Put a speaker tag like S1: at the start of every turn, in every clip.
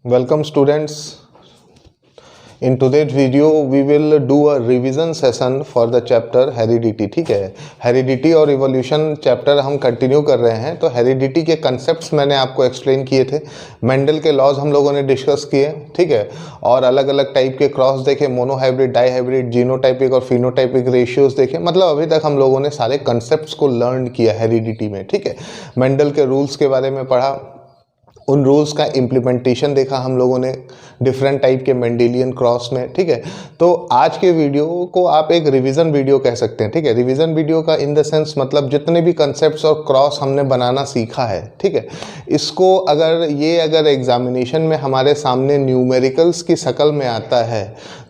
S1: Welcome students. In today's video we will do a revision session for the chapter heredity. ठीक है, heredity और evolution chapter हम continue कर रहे हैं। तो हेरिडिटी के कंसेप्ट्स मैंने आपको एक्सप्लेन किए थे, मेंडल के लॉज हम लोगों ने डिस्कस किए, ठीक है, और अलग अलग टाइप के क्रॉस देखे, मोनोहाइब्रिड, डाईहाइब्रिड, जीनोटाइपिक और फिनोटाइपिक रेशियोज देखे। मतलब अभी तक हम लोगों ने सारे कंसेप्ट्स को लर्न किया हेरिडिटी में, ठीक है। मेंडल के रूल्स के बारे में पढ़ा, उन रूल्स का इम्प्लीमेंटेशन देखा हम लोगों ने डिफरेंट टाइप के मेंडेलियन क्रॉस में, ठीक है। तो आज के वीडियो को आप एक रिवीजन वीडियो कह सकते हैं, ठीक है। रिवीजन वीडियो का इन द सेंस मतलब जितने भी कंसेप्ट्स और क्रॉस हमने बनाना सीखा है, ठीक है, इसको अगर एग्जामिनेशन में हमारे सामने न्यूमेरिकल्स की शक्ल में आता है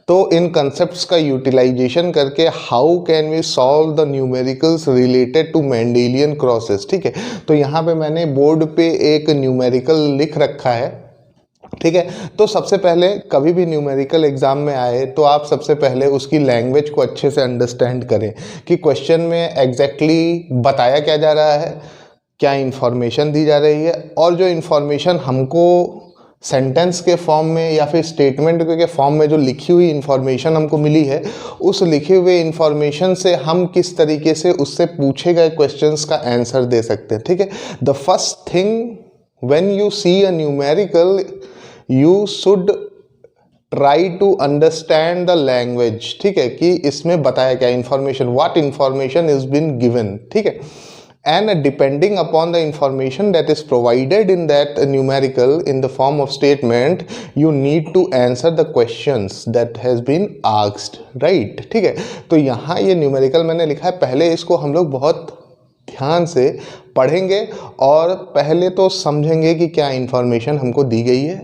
S1: तो इन कंसेप्ट्स का यूटिलाइजेशन करके how can we solve the numericals related to Mendelian crosses, ठीक है। तो यहाँ पे मैंने बोर्ड पे एक न्यूमेरिकल लिख रखा है, ठीक है। तो सबसे पहले कभी भी न्यूमेरिकल एग्जाम में आए तो आप सबसे पहले उसकी लैंग्वेज को अच्छे से अंडरस्टैंड करें कि क्वेश्चन में एग्जैक्टली बताया क्या जा रहा है, क्या इंफॉर्मेशन दी जा रही है, और जो इंफॉर्मेशन हमको सेंटेंस के फॉर्म में या फिर स्टेटमेंट के फॉर्म में जो लिखी हुई इंफॉर्मेशन हमको मिली है, उस लिखे हुए इंफॉर्मेशन से हम किस तरीके से उससे पूछे गए क्वेश्चंस का आंसर दे सकते हैं, ठीक है। The first thing when you see a numerical you should try to understand the language, ठीक है, कि इसमें बताया क्या information, what information is been given, ठीक है। And depending upon the information that is provided in that numerical in the form of statement, you need to answer the questions that has been asked, right? ठीक है। तो यहाँ ये numerical मैंने लिखा है, पहले इसको हम लोग बहुत ध्यान से पढ़ेंगे और पहले तो समझेंगे कि क्या इंफॉर्मेशन हमको दी गई है,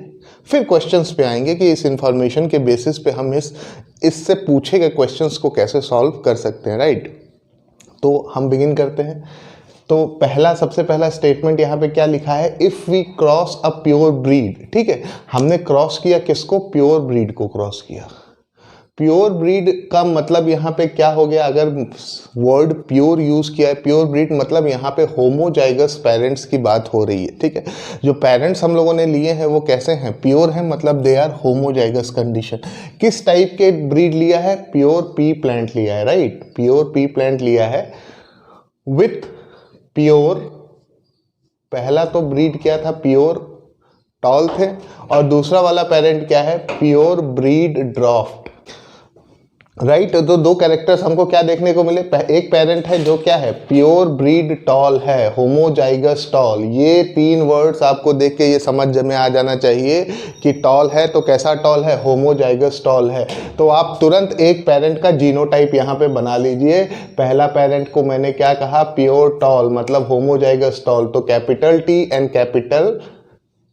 S1: फिर क्वेश्चंस पे आएंगे कि इस इंफॉर्मेशन के बेसिस पे हम इससे पूछे गए क्वेश्चंस को कैसे सॉल्व कर सकते हैं, राइट। तो हम बिगिन करते हैं। तो सबसे पहला स्टेटमेंट यहाँ पे क्या लिखा है, if we cross a pure breed, ठीक है। हमने क्रॉस किया किसको, प्योर ब्रीड को क्रॉस किया। प्योर ब्रीड का मतलब यहाँ पे क्या हो गया, अगर वर्ड प्योर यूज किया है, प्योर ब्रीड मतलब यहाँ पे होमोजाइगस पेरेंट्स की बात हो रही है, ठीक है। जो पेरेंट्स हम लोगों ने लिए हैं वो कैसे हैं, प्योर हैं, मतलब दे आर होमोजाइगस कंडीशन। किस टाइप के ब्रीड लिया है, प्योर पी प्लांट लिया है, राइट, प्योर पी प्लांट लिया है विथ प्योर, पहला तो ब्रीड क्या था, प्योर टॉल थे, और दूसरा वाला पेरेंट क्या है, प्योर ब्रीड ड्राफ्ट, राइट। तो दो कैरेक्टर्स हमको क्या देखने को मिले, एक पेरेंट है जो क्या है, प्योर ब्रीड टॉल है, होमोजाइगस टॉल। ये तीन वर्ड्स आपको देख के ये समझ में आ जाना चाहिए कि टॉल है तो कैसा टॉल है, होमोजाइगस टॉल है। तो आप तुरंत एक पेरेंट का जीनोटाइप यहाँ पे बना लीजिए। पहला पेरेंट को मैंने क्या कहा, प्योर टॉल मतलब होमोजाइगस टॉल, तो capital T and capital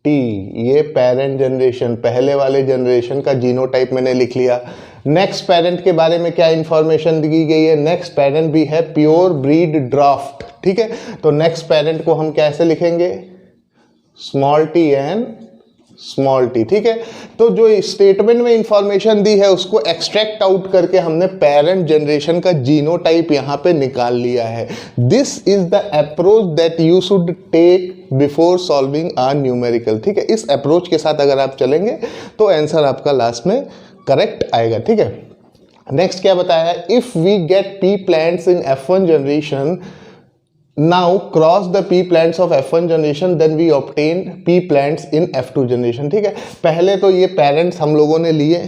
S1: T, ये पेरेंट जनरेशन, पहले वाले जनरेशन का जीनोटाइप मैंने लिख लिया। नेक्स्ट पेरेंट के बारे में क्या इंफॉर्मेशन दी गई है, नेक्स्ट पेरेंट भी है प्योर ब्रीड ड्राफ्ट, ठीक है। तो नेक्स्ट पेरेंट को हम कैसे लिखेंगे, small T and small T, ठीक है। तो जो स्टेटमेंट में इंफॉर्मेशन दी है उसको एक्सट्रैक्ट आउट करके हमने पेरेंट जनरेशन का जीनोटाइप यहाँ पे निकाल लिया है। This is the approach that you should take before solving a numerical, ठीक है। इस अप्रोच के साथ अगर आप चलेंगे तो आंसर आपका लास्ट में करेक्ट आएगा, ठीक है। नेक्स्ट क्या बताया है, if we get pea plants in F1 generation, now cross the pea plants of F1 generation, then we obtain pea plants in F2 generation, ठीक है। पहले तो ये पेरेंट्स हम लोगों ने लिए,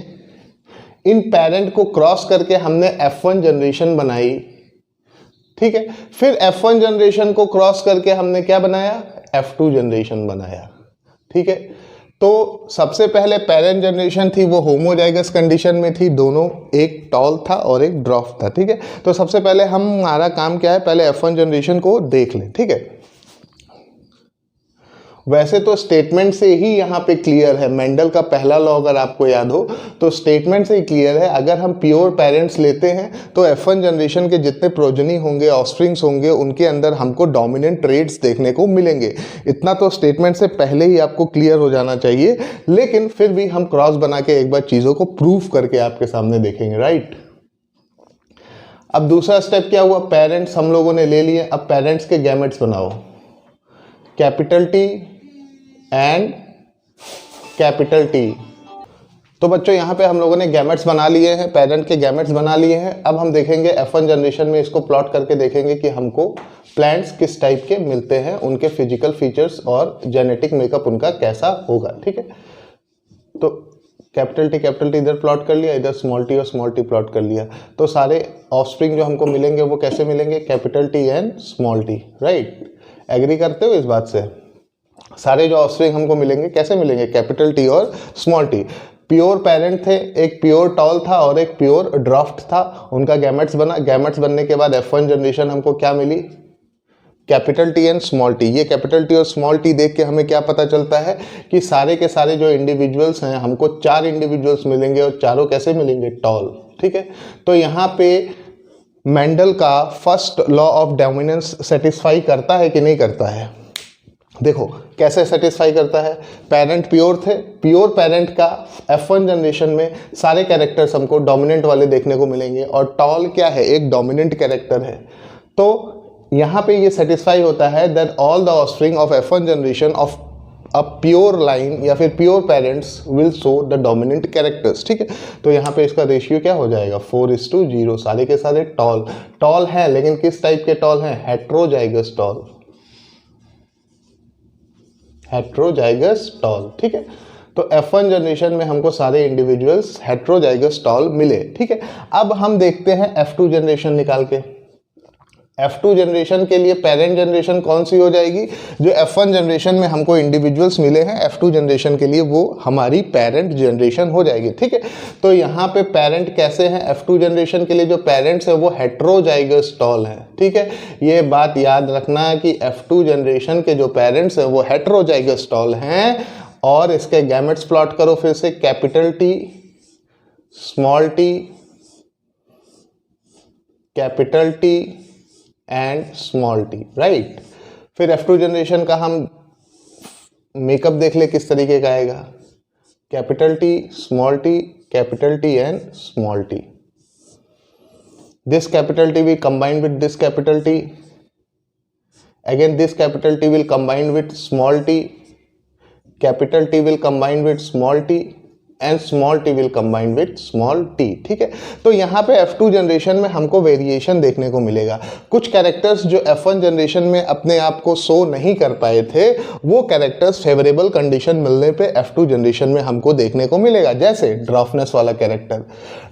S1: इन पेरेंट को क्रॉस करके हमने F1 जनरेशन बनाई, ठीक है। फिर F1 जनरेशन को क्रॉस करके हमने क्या बनाया, F2 जनरेशन बनाया, ठीक है। तो सबसे पहले पेरेंट जनरेशन थी वो होमोजाइगस कंडीशन में थी, दोनों, एक टॉल था और एक ड्राफ्ट था, ठीक है। तो सबसे पहले हमारा काम क्या है, पहले F1 जनरेशन को देख लें, ठीक है। वैसे तो स्टेटमेंट से ही यहाँ पे क्लियर है, मेंडल का पहला लॉ अगर आपको याद हो तो स्टेटमेंट से ही क्लियर है, अगर हम प्योर पेरेंट्स लेते हैं तो F1 जनरेशन के जितने प्रोजनी होंगे, ऑफस्प्रिंग्स होंगे, उनके अंदर हमको डोमिनेंट ट्रेड्स देखने को मिलेंगे। इतना तो स्टेटमेंट से पहले ही आपको क्लियर हो जाना चाहिए, लेकिन फिर भी हम क्रॉस बना के एक बार चीज़ों को प्रूव करके आपके सामने देखेंगे, राइट। अब दूसरा स्टेप क्या हुआ, पेरेंट्स हम लोगों ने ले लिए, अब पेरेंट्स के गैमेट्स बनाओ, capital T and capital T. तो बच्चों यहाँ पे हम लोगों ने गैमेट्स बना लिए हैं, पेरेंट के गैमेट्स बना लिए हैं। अब हम देखेंगे F1 जनरेशन में इसको प्लॉट करके देखेंगे कि हमको प्लांट्स किस टाइप के मिलते हैं, उनके फिजिकल फीचर्स और जेनेटिक मेकअप उनका कैसा होगा। ठीक है, तो कैपिटल टी इधर प्लॉट कर लिया, इधर स्मॉल टी और स्मॉल टी प्लॉट कर लिया। तो सारे ऑफस्प्रिंग जो हमको मिलेंगे वो कैसे मिलेंगे, capital T and small T. Right, agree करते हो इस बात से? सारे जो ऑफस्प्रिंग हमको मिलेंगे कैसे मिलेंगे, कैपिटल टी और स्मॉल टी। प्योर पेरेंट थे, एक प्योर टॉल था और एक प्योर ड्राफ्ट था, उनका गैमेट्स बना। गैमेट्स बनने के बाद F1 जनरेशन हमको क्या मिली, capital T and small T. ये कैपिटल टी और स्मॉल टी देख के हमें क्या पता चलता है कि सारे के सारे जो इंडिविजुअल्स हैं, हमको 4 इंडिविजुअल्स मिलेंगे और चारों कैसे मिलेंगे, टॉल। ठीक है, तो यहाँ पे मेंडल का first law of dominance satisfy करता है कि नहीं करता है? देखो कैसे सेटिस्फाई करता है। पेरेंट प्योर थे, प्योर पेरेंट का F1 जनरेशन में सारे कैरेक्टर्स हमको डोमिनेंट वाले देखने को मिलेंगे और टॉल क्या है, एक डोमिनेंट कैरेक्टर है। तो यहाँ पे ये सेटिस्फाई होता है that all the offspring of F1 generation of a pure line या फिर pure parents will show the dominant characters. ठीक है, तो यहाँ पे इसका रेशियो क्या हो जाएगा, 4:0। सारे के सारे टॉल हैं, लेकिन किस टाइप के टॉल हैं, हेट्रोजाइगस टॉल, हेट्रोजाइगस टॉल। ठीक है, तो F1 जनरेशन में हमको सारे इंडिविजुअल्स हेट्रोजाइगस टॉल मिले। ठीक है, अब हम देखते हैं F2 जनरेशन निकाल के। F2 जनरेशन के लिए पेरेंट जनरेशन कौन सी हो जाएगी, जो F1 जनरेशन में हमको इंडिविजुअल्स मिले हैं F2 जनरेशन के लिए वो हमारी पेरेंट जनरेशन हो जाएगी। ठीक है, तो यहाँ पे पेरेंट कैसे हैं, F2 जनरेशन के लिए जो पेरेंट्स है वो हेट्रोजाइगस टॉल है। ठीक है, ये बात याद रखना कि F2 जनरेशन के जो पेरेंट्स हैं वो हेट्रोजाइगस टॉल हैं। और इसके गैमेट्स प्लॉट करो फिर से, capital T, small T, capital T and small T. Right, फिर F2 जनरेशन का हम मेकअप देख ले किस तरीके का आएगा, capital T, small T, capital T and small T. This capital T will combine with this capital T, again this capital T will combine with small T, capital T will combine with small T and small T will combine with small T. ठीक है, तो यहाँ पे F2 generation में हमको variation देखने को मिलेगा। कुछ कैरेक्टर्स जो F1 जनरेशन में अपने आप को शो नहीं कर पाए थे, वो कैरेक्टर्स फेवरेबल कंडीशन मिलने पे F2 जनरेशन में हमको देखने को मिलेगा। जैसे ड्राफ्टनेस वाला character,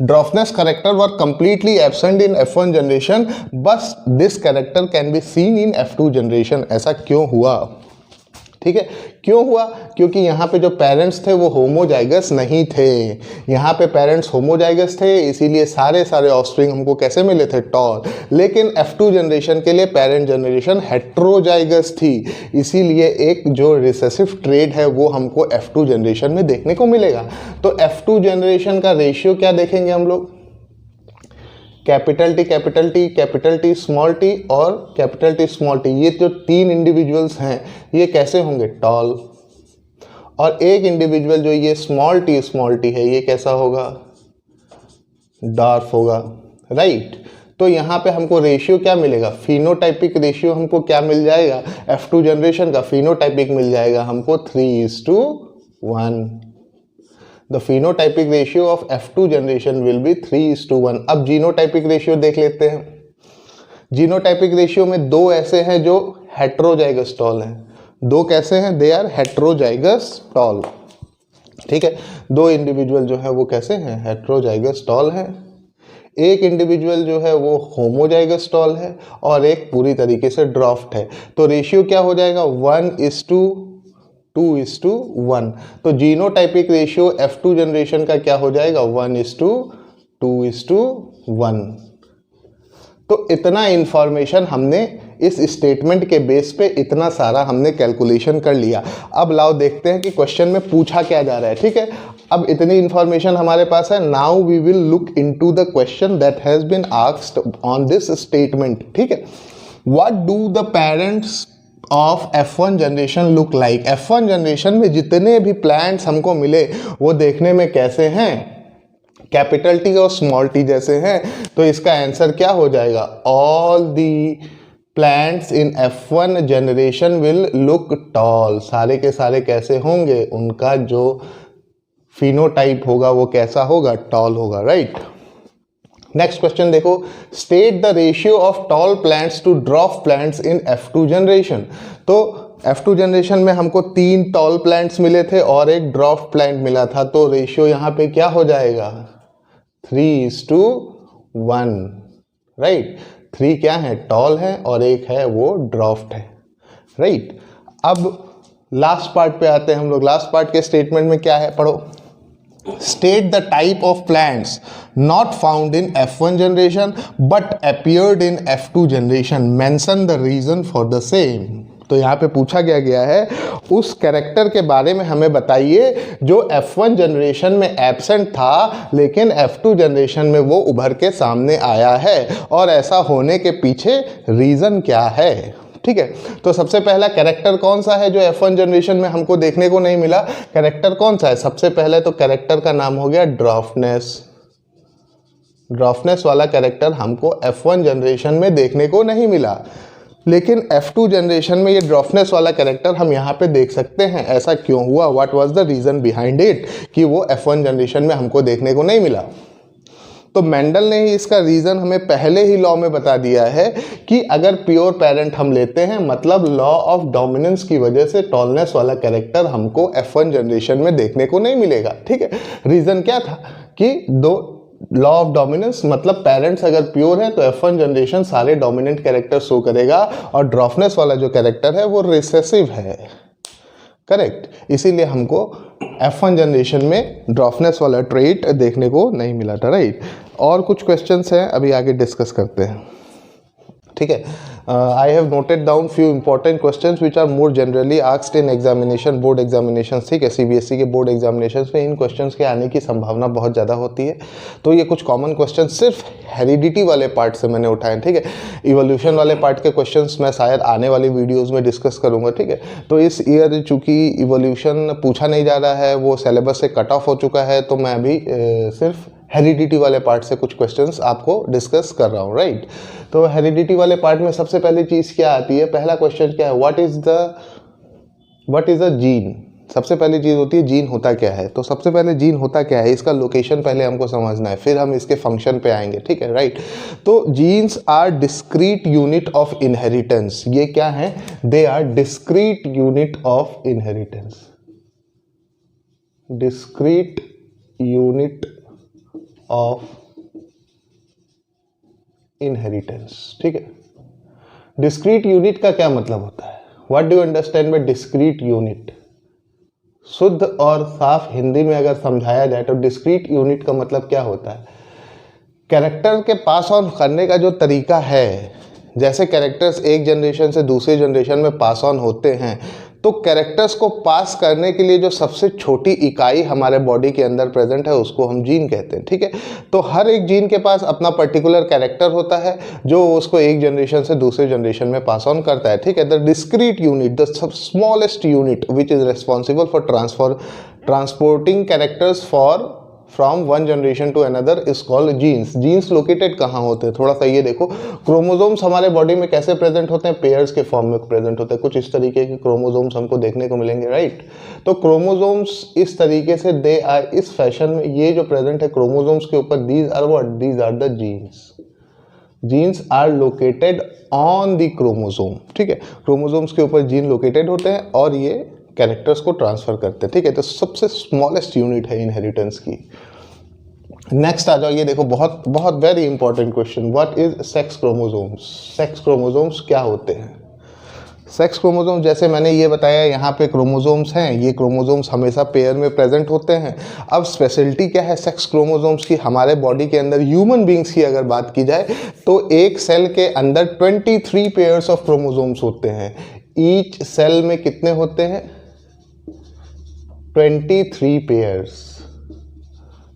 S1: dwarfness character were completely absent in F1 generation, बस this character can be seen in F2 generation. ऐसा क्यों हुआ? ठीक है, क्यों हुआ? क्योंकि यहाँ पे जो पेरेंट्स थे वो होमोजाइगस नहीं थे। यहाँ पे पेरेंट्स होमोजाइगस थे, इसीलिए सारे ऑफस्प्रिंग हमको कैसे मिले थे, टॉल। लेकिन F2 जनरेशन के लिए पेरेंट जनरेशन हेट्रोजाइगस थी, इसीलिए एक जो रिसेसिव ट्रेड है वो हमको F2 जनरेशन में देखने को मिलेगा। तो F2 जनरेशन का रेशियो क्या देखेंगे हम लोग, capital T, capital T, capital T, small T और कैपिटल टी, स्मॉल टी। ये जो 3 इंडिविजुअल्स हैं ये कैसे होंगे, टॉल। और एक इंडिविजुअल जो ये स्मॉल टी है ये कैसा होगा, डार्फ होगा। राइट, तो यहाँ पे हमको रेशियो क्या मिलेगा, फिनोटाइपिक रेशियो हमको क्या मिल जाएगा, F2 जनरेशन का फिनोटाइपिक मिल जाएगा हमको 3:1। The phenotypic ratio of F2 generation will be 3:1। अब जीनोटाइपिक रेशियो देख लेते हैं। जीनोटाइपिक रेशियो में 2 ऐसे हैं जो हेट्रोजाइगस टॉल हैं। 2 कैसे हैं, दे आर हेट्रोजाइगस टॉल। ठीक है, 2 इंडिविजुअल जो है वो कैसे हैं, हेट्रोजाइगस टॉल हैं। एक इंडिविजुअल जो है वो होमोजाइगस टॉल है और एक पूरी तरीके से ड्राफ्ट है। तो रेशियो क्या हो जाएगा, 1:2:1। तो जीनोटाइपिक रेशियो F2 जनरेशन का क्या हो जाएगा, 1:2:1। तो इतना इंफॉर्मेशन हमने इस स्टेटमेंट के बेस पे इतना सारा हमने कैलकुलेशन कर लिया। अब लाओ देखते हैं कि क्वेश्चन में पूछा क्या जा रहा है। ठीक है, अब इतनी इंफॉर्मेशन हमारे पास है। Now we will look into the question that has been asked on this statement. ठीक है, what do the parents of F1 generation look like. F1 generation में जितने भी प्लांट्स हमको मिले वो देखने में कैसे हैं, कैपिटल टी और स्मॉल टी जैसे हैं। तो इसका आंसर क्या हो जाएगा, all the plants in F1 generation will look tall, सारे के सारे कैसे होंगे, उनका जो फिनोटाइप होगा वो कैसा होगा, टॉल होगा, राइट। नेक्स्ट क्वेश्चन देखो, state the ratio of tall plants to dwarf plants in F2 generation. तो F2 जनरेशन में हमको 3 टॉल प्लांट्स मिले थे और एक ड्वार्फ प्लांट मिला था, तो रेशियो यहाँ पे क्या हो जाएगा, 3:1, राइट। 3 क्या है, टॉल है और एक है वो ड्वार्फ्ड है, राइट। अब लास्ट पार्ट पे आते हैं हम लोग। लास्ट पार्ट के स्टेटमेंट में क्या है, पढ़ो। State the type of plants not found in F1 generation but appeared in F2 generation. Mention the reason for the same. तो यहाँ पे पूछा गया है उस कैरेक्टर के बारे में हमें बताइए जो F1 जनरेशन में एब्सेंट था लेकिन F2 जनरेशन में वो उभर के सामने आया है, और ऐसा होने के पीछे रीज़न क्या है, ठीक है। तो सबसे पहला कैरेक्टर कौन सा है जो F1 जनरेशन में हमको देखने को नहीं मिला, कैरेक्टर कौन सा है, सबसे पहले तो कैरेक्टर का नाम हो गया ड्वार्फनेस। ड्वार्फनेस वाला कैरेक्टर हमको F1 जनरेशन में देखने को नहीं मिला, लेकिन F2 जनरेशन में ये ड्वार्फनेस वाला कैरेक्टर हम यहाँ पे देख सकते हैं। ऐसा क्यों हुआ, what was the reason behind it कि वो F1 जनरेशन में हमको देखने को नहीं मिला। तो मेंडल ने ही इसका रीज़न हमें पहले ही लॉ में बता दिया है कि अगर प्योर पेरेंट हम लेते हैं, मतलब लॉ ऑफ डोमिनेंस की वजह से टॉलनेस वाला कैरेक्टर हमको F1 जनरेशन में देखने को नहीं मिलेगा, ठीक है। रीज़न क्या था कि दो लॉ ऑफ डोमिनेंस, मतलब पेरेंट्स अगर प्योर है तो F1 जनरेशन सारे डोमिनेंट कैरेक्टर शो करेगा, और ड्वार्फनेस वाला जो कैरेक्टर है वो रिसेसिव है, करेक्ट। इसीलिए हमको F1 जनरेशन में ड्वार्फनेस वाला ट्रेट देखने को नहीं मिला था, राइट। और कुछ क्वेश्चंस हैं, अभी आगे डिस्कस करते हैं, ठीक है। I have noted down few important questions which are more generally asked in examination, board examination, ठीक है। CBSE के बोर्ड एग्जामिनेशन में इन क्वेश्चंस के आने की संभावना बहुत ज़्यादा होती है। तो ये कुछ कॉमन क्वेश्चन सिर्फ हेरिडिटी वाले पार्ट से मैंने उठाए, ठीक है। इवोल्यूशन वाले पार्ट के क्वेश्चंस मैं शायद आने वाली वीडियोज़ में डिस्कस करूँगा, ठीक है। तो इस ईयर चूँकि इवोल्यूशन पूछा नहीं जा रहा है, वो सिलेबस से कट ऑफ हो चुका है, तो मैं अभी सिर्फ हेरिडिटी वाले पार्ट से कुछ क्वेश्चंस आपको डिस्कस कर रहा हूँ, राइट। तो हेरिडिटी वाले पार्ट में सबसे पहली चीज़ क्या आती है, पहला क्वेश्चन क्या है, व्हाट इज़ अ जीन। सबसे पहली चीज़ होती है जीन होता क्या है। तो सबसे पहले जीन होता क्या है, इसका लोकेशन पहले हमको समझना है, फिर हम इसके फंक्शन पे आएंगे, ठीक है, राइट। तो genes are discrete unit of inheritance. ये क्या है, they are discrete unit of inheritance, discrete unit of inheritance, ठीक है। डिस्क्रीट यूनिट का क्या मतलब होता है, what do you understand by discrete unit. शुद्ध और साफ हिंदी में अगर समझाया जाए तो डिस्क्रीट यूनिट का मतलब क्या होता है, कैरेक्टर के पास ऑन करने का जो तरीका है, जैसे कैरेक्टर्स एक जनरेशन से दूसरे जनरेशन में पास ऑन होते हैं, तो कैरेक्टर्स को पास करने के लिए जो सबसे छोटी इकाई हमारे बॉडी के अंदर प्रेजेंट है उसको हम जीन कहते हैं, ठीक है। तो हर एक जीन के पास अपना पर्टिकुलर कैरेक्टर होता है जो उसको एक जनरेशन से दूसरे जनरेशन में पास ऑन करता है, ठीक है। The discrete unit, the smallest unit which is responsible for transporting characters from one generation to another is called genes. Genes located कहाँ होते हैं, थोड़ा सा ये देखो, क्रोमोसोम्स हमारे बॉडी में कैसे प्रेजेंट होते हैं, पेयर्स के फॉर्म में प्रेजेंट होते हैं। कुछ इस तरीके के क्रोमोसोम्स हमको देखने को मिलेंगे, राइट। तो क्रोमोसोम्स इस तरीके से दे आर, इस फैशन में ये जो प्रेजेंट है क्रोमोसोम्स के ऊपर, these are what, these are the genes. Genes are located on the chromosome, ठीक है। क्रोमोसोम्स के ऊपर जीन लोकेटेड होते हैं और ये कैरेक्टर्स को ट्रांसफर करते हैं, ठीक है। तो सबसे स्मॉलेस्ट यूनिट है इनहेरिटेंस की। नेक्स्ट आ जाओ, ये देखो, बहुत बहुत very important question, what is sex chromosomes. Sex chromosomes क्या होते हैं। सेक्स क्रोमोसोम्स, जैसे मैंने ये बताया, यहाँ पे क्रोमोसोम्स हैं, ये क्रोमोसोम्स हमेशा पेयर में प्रेजेंट होते हैं। अब स्पेशलिटी क्या है सेक्स क्रोमोसोम्स की, हमारे बॉडी के अंदर ह्यूमन बींग्स की अगर बात की जाए तो एक सेल के अंदर 23 पेयर्स ऑफ क्रोमोसोम्स होते हैं। ईच सेल में कितने होते हैं, 23 पेयर्स।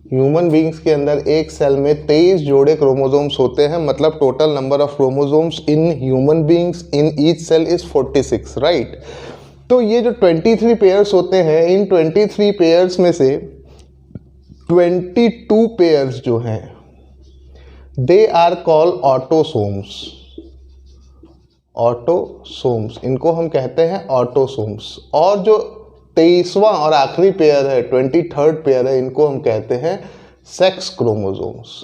S1: ह्यूमन बींग्स के अंदर एक सेल में 23 जोड़े क्रोमोसोम्स होते हैं, मतलब total number of chromosomes in human beings in each cell is 46, right. तो ये जो 23 पेयर्स होते हैं, इन 23 पेयर्स में से 22 पेयर्स जो हैं they are called autosomes. Autosomes, इनको हम कहते हैं ऑटोसोम्स। और जो 23वां और आखिरी पेयर है, 23rd पेयर है, इनको हम कहते हैं सेक्स क्रोमोसोम्स।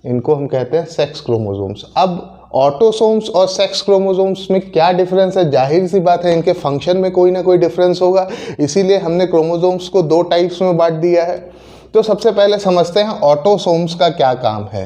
S1: इनको हम कहते हैं सेक्स क्रोमोसोम्स। अब ऑटोसोम्स और सेक्स क्रोमोसोम्स में क्या डिफरेंस है? जाहिर सी बात है इनके फंक्शन में कोई ना कोई डिफरेंस होगा, इसीलिए हमने क्रोमोसोम्स को 2 टाइप्स में बांट दिया है। तो सबसे पहले समझते हैं ऑटोसोम्स का क्या काम है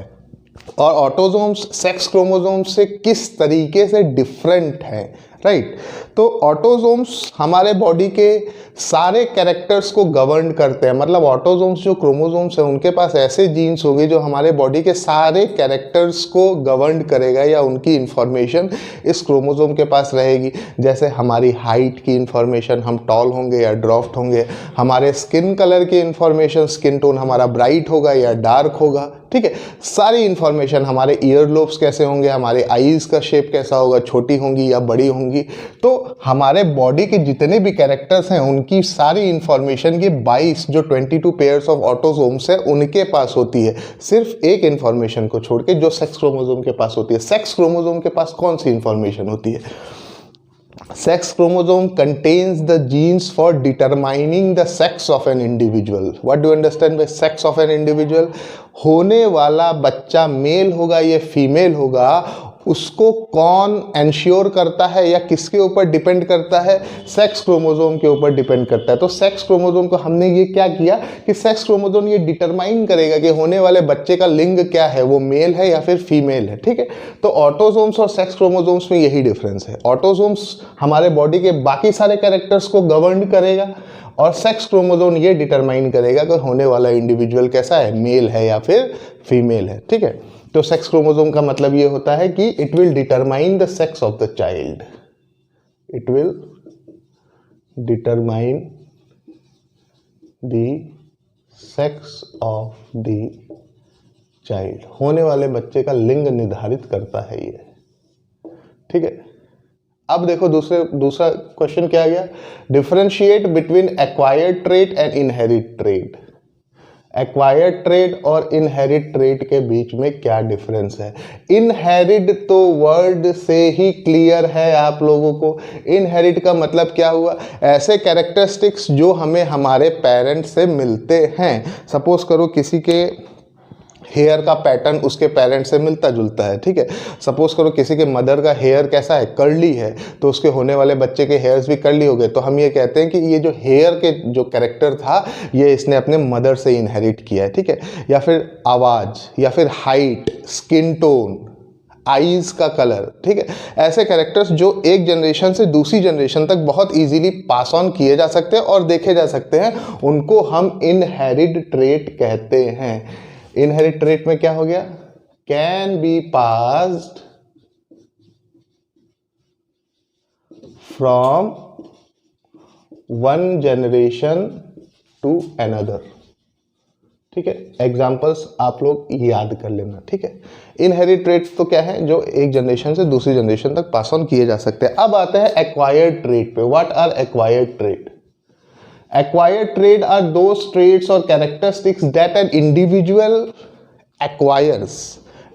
S1: और ऑटोसोम्स सेक्स क्रोमोसोम्स से किस तरीके से डिफरेंट है, राइट। तो ऑटोसोम्स हमारे बॉडी के सारे कैरेक्टर्स को गवर्न करते हैं, मतलब ऑटोसोम्स जो क्रोमोसोम्स हैं उनके पास ऐसे जीन्स होंगे जो हमारे बॉडी के सारे कैरेक्टर्स को गवर्न करेगा या उनकी इंफॉर्मेशन इस क्रोमोसोम के पास रहेगी। जैसे हमारी हाइट की इंफॉर्मेशन, हम टॉल होंगे या ड्रॉफ्ट होंगे, हमारे स्किन कलर की इंफॉर्मेशन, स्किन टोन हमारा ब्राइट होगा या डार्क होगा, ठीक है। सारी इंफॉर्मेशन, हमारे ईयर लोब्स कैसे होंगे, हमारे आईज का शेप कैसा होगा, छोटी होंगी या बड़ी होंगी। तो हमारे बॉडी के जितने भी कैरेक्टर्स हैं उनकी सारी इंफॉर्मेशन ये 22 जो 22 पेयर्स ऑफ ऑटोसोम्स है उनके पास होती है, सिर्फ एक इंफॉर्मेशन को छोड़ के जो सेक्स क्रोमोसोम के पास होती है। सेक्स क्रोमोसोम के पास कौन सी इंफॉर्मेशन होती है? Sex chromosome contains the genes for determining the sex of an individual. What do you understand by sex of an individual? होने वाला बच्चा मेल होगा या फीमेल होगा, उसको कौन एंश्योर करता है या किसके ऊपर डिपेंड करता है? सेक्स क्रोमोसोम के ऊपर डिपेंड करता है। तो सेक्स क्रोमोसोम को हमने ये क्या किया कि सेक्स क्रोमोसोम ये डिटरमाइन करेगा कि होने वाले बच्चे का लिंग क्या है, वो मेल है या फिर फीमेल है, ठीक है। तो ऑटोसोम्स और सेक्स क्रोमोसोम्स में यही डिफरेंस है। ऑटोसोम्स हमारे बॉडी के बाकी सारे कैरेक्टर्स को गवर्न करेगा और सेक्स क्रोमोसोम ये डिटरमाइन करेगा कि होने वाला इंडिविजुअल कैसा है, मेल है या फिर फीमेल है, ठीक है। तो सेक्स क्रोमोसोम का मतलब ये होता है कि it will determine the sex of the child, it will determine the sex of the child. होने वाले बच्चे का लिंग निर्धारित करता है ये, ठीक है। अब देखो दूसरा क्वेश्चन क्या आ गया? Differentiate between acquired trait and inherit trait. Acquired trait और इनहेरिट ट्रेट के बीच में क्या डिफरेंस है? इनहेरिट तो वर्ड से ही क्लियर है आप लोगों को। इनहेरिट का मतलब क्या हुआ? ऐसे कैरेक्टरिस्टिक्स जो हमें हमारे पेरेंट्स से मिलते हैं। सपोज करो किसी के हेयर का पैटर्न उसके पेरेंट्स से मिलता जुलता है, ठीक है। सपोज करो किसी के मदर का हेयर कैसा है, कर्ली है, तो उसके होने वाले बच्चे के हेयर्स भी कर्ली हो गए, तो हम ये कहते हैं कि ये जो हेयर के जो कैरेक्टर था ये इसने अपने मदर से इनहेरिट किया है, ठीक है। या फिर आवाज़, या फिर हाइट, स्किन टोन, आईज का कलर, ठीक है। ऐसे कैरेक्टर्स जो एक जनरेशन से दूसरी जनरेशन तक बहुत इजीली पास ऑन किए जा सकते हैं और देखे जा सकते हैं, उनको हम इनहेरिट ट्रेट कहते हैं। इनहेरिट ट्रेट में क्या हो गया? Can be passed from one generation to another, ठीक है। एग्जाम्पल्स आप लोग याद कर लेना, ठीक है। इनहेरिट ट्रेट तो क्या है? जो एक जनरेशन से दूसरी जनरेशन तक पास ऑन किए जा सकते हैं। अब आते हैं एक्वायर्ड ट्रेट पे। What are acquired trait? Acquired trait are those traits or characteristics that an individual acquires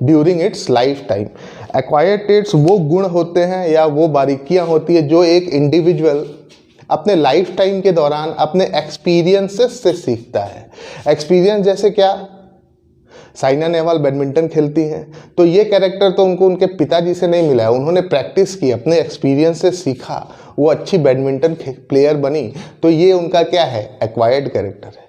S1: during its lifetime. Acquired traits वो गुण होते हैं या वो बारीकियां होती है जो एक इंडिविजुअल अपने लाइफ टाइम के दौरान अपने एक्सपीरियंसेस से सीखता है। एक्सपीरियंस जैसे क्या? साइना नेहवाल बैडमिंटन खेलती हैं, तो ये कैरेक्टर तो उनको उनके पिताजी से नहीं मिला है, उन्होंने प्रैक्टिस की, अपने एक्सपीरियंस से सीखा, वो अच्छी बैडमिंटन प्लेयर बनी, तो ये उनका क्या है? एक्वायर्ड कैरेक्टर है।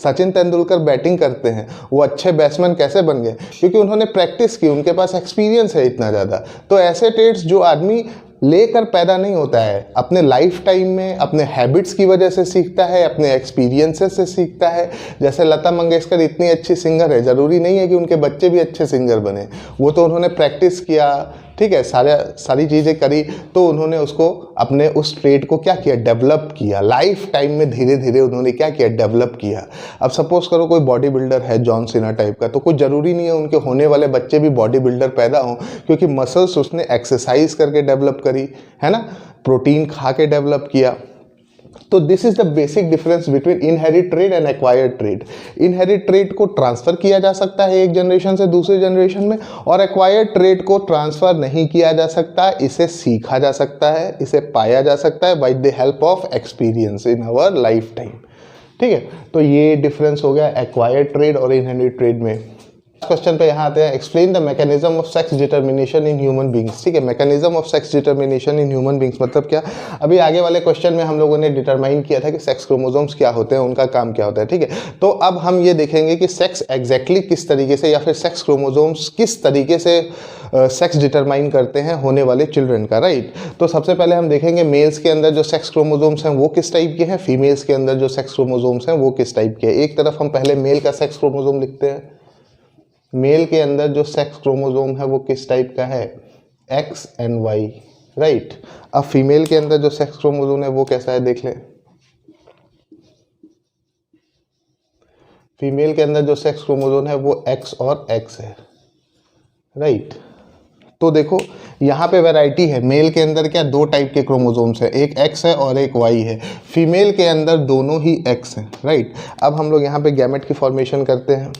S1: सचिन तेंदुलकर बैटिंग करते हैं, वो अच्छे बैट्समैन कैसे बन गए? क्योंकि उन्होंने प्रैक्टिस की, उनके पास एक्सपीरियंस है इतना ज़्यादा। तो ऐसे ट्रेट्स जो आदमी लेकर पैदा नहीं होता है, अपने लाइफ टाइम में अपने हैबिट्स की वजह से सीखता है, अपने एक्सपीरियंसेस से सीखता है। जैसे लता मंगेशकर इतनी अच्छी सिंगर है, ज़रूरी नहीं है कि उनके बच्चे भी अच्छे सिंगर बने, वो तो उन्होंने प्रैक्टिस किया, ठीक है, सारी चीज़ें करी, तो उन्होंने उसको अपने उस ट्रेड को क्या किया? डेवलप किया। लाइफ टाइम में धीरे धीरे उन्होंने क्या किया? डेवलप किया। अब सपोज करो कोई बॉडी बिल्डर है जॉन सीना टाइप का, तो कुछ ज़रूरी नहीं है उनके होने वाले बच्चे भी बॉडी बिल्डर पैदा हों, क्योंकि मसल्स उसने एक्सरसाइज करके डेवलप करी है ना, प्रोटीन खा के डेवलप किया। तो this is the basic difference between inherit trade and acquired trade. Inherit trade को ट्रांसफर किया जा सकता है एक जनरेशन से दूसरे जनरेशन में, और एक्वायर्ड ट्रेड को ट्रांसफर नहीं किया जा सकता, इसे सीखा जा सकता है, इसे पाया जा सकता है by the help of experience in our life time. ठीक है, तो ये डिफरेंस हो गया एक्वायर्ड ट्रेड और इनहेरिट ट्रेड में। क्वेश्चन पे यहाँ आते हैं, explain the mechanism of sex determination in human beings. ठीक है, mechanism of sex determination in human beings मतलब क्या? अभी आगे वाले क्वेश्चन में हम लोगों ने डिटरमाइन किया था कि सेक्स क्रोमोसोम्स क्या होते हैं, उनका काम क्या होता है। ठीक है, तो अब हम ये देखेंगे कि सेक्स एग्जैक्टली किस तरीके से, या फिर सेक्स क्रोमोसोम्स किस तरीके से सेक्स डिटरमाइन करते हैं होने वाले चिल्ड्रन का, राइट। तो सबसे पहले हम देखेंगे मेल्स के अंदर जो सेक्स क्रोमोसोम्स हैं वो किस टाइप के हैं, फीमेल्स के अंदर जो सेक्स क्रोमोसोम्स हैं वो किस टाइप के हैं। एक तरफ हम पहले मेल का सेक्स क्रोमोसोम लिखते हैं। मेल के अंदर जो सेक्स क्रोमोसोम है वो किस टाइप का है, एक्स एंड वाई, राइट। अब फीमेल के अंदर जो सेक्स क्रोमोसोम है वो कैसा है, देख लें। फीमेल के अंदर जो सेक्स क्रोमोसोम है वो एक्स और एक्स है, राइट। तो देखो यहाँ पे वैरायटी है, मेल के अंदर क्या दो टाइप के क्रोमोसोम्स है, एक एक्स है और एक वाई है। फीमेल के अंदर दोनों ही एक्स हैं, राइट। अब हम लोग यहाँ पे गैमेट की फॉर्मेशन करते हैं।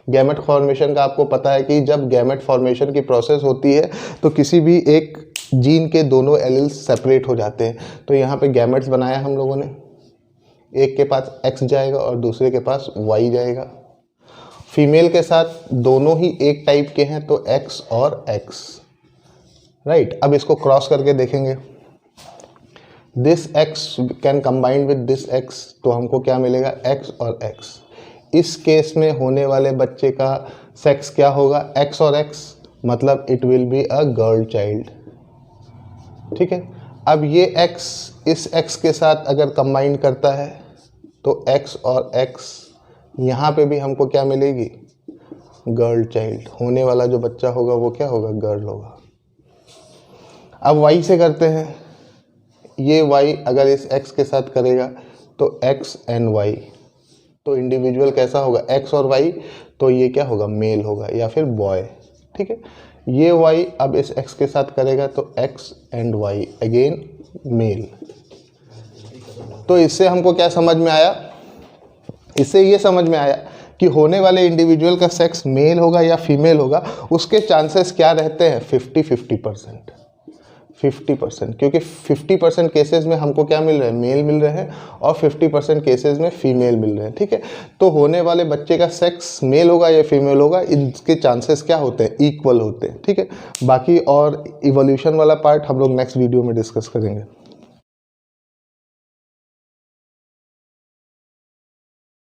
S1: गैमेट फॉर्मेशन का आपको पता है कि जब गैमेट फॉर्मेशन की प्रोसेस होती है तो किसी भी एक जीन के दोनों एलील्स सेपरेट हो जाते हैं। तो यहाँ पे गैमेट्स बनाया हम लोगों ने, एक के पास एक्स जाएगा और दूसरे के पास वाई जाएगा। फीमेल के साथ दोनों ही एक टाइप के हैं तो एक्स और एक्स, राइट। अब इसको क्रॉस करके देखेंगे, this x can combined with this x, तो हमको क्या मिलेगा, एक्स और एक्स। इस केस में होने वाले बच्चे का सेक्स क्या होगा, एक्स और एक्स, मतलब it will be a girl child. ठीक है, अब ये एक्स इस एक्स के साथ अगर कंबाइन करता है तो एक्स और एक्स, यहाँ पे भी हमको क्या मिलेगी, गर्ल चाइल्ड। होने वाला जो बच्चा होगा वो क्या होगा, गर्ल होगा। अब वाई से करते हैं, ये वाई अगर इस एक्स के साथ करेगा तो एक्स एंड वाई, तो इंडिविजुअल कैसा होगा, एक्स और वाई, तो ये क्या होगा, मेल होगा या फिर बॉय। ठीक है, ये वाई अब इस एक्स के साथ करेगा तो X and Y again male. तो इससे हमको क्या समझ में आया, इससे ये समझ में आया कि होने वाले इंडिविजुअल का सेक्स मेल होगा या फीमेल होगा, उसके चांसेस क्या रहते हैं, 50-50%। 50%, क्योंकि 50% केसेस में हमको क्या मिल रहा है, मेल मिल रहे हैं, और 50% केसेस में फीमेल मिल रहे हैं। ठीक है, तो होने वाले बच्चे का सेक्स मेल होगा या फीमेल होगा, इनके चांसेस क्या होते हैं, इक्वल होते हैं। ठीक है, बाकी और इवोल्यूशन वाला पार्ट हम लोग नेक्स्ट वीडियो में डिस्कस करेंगे।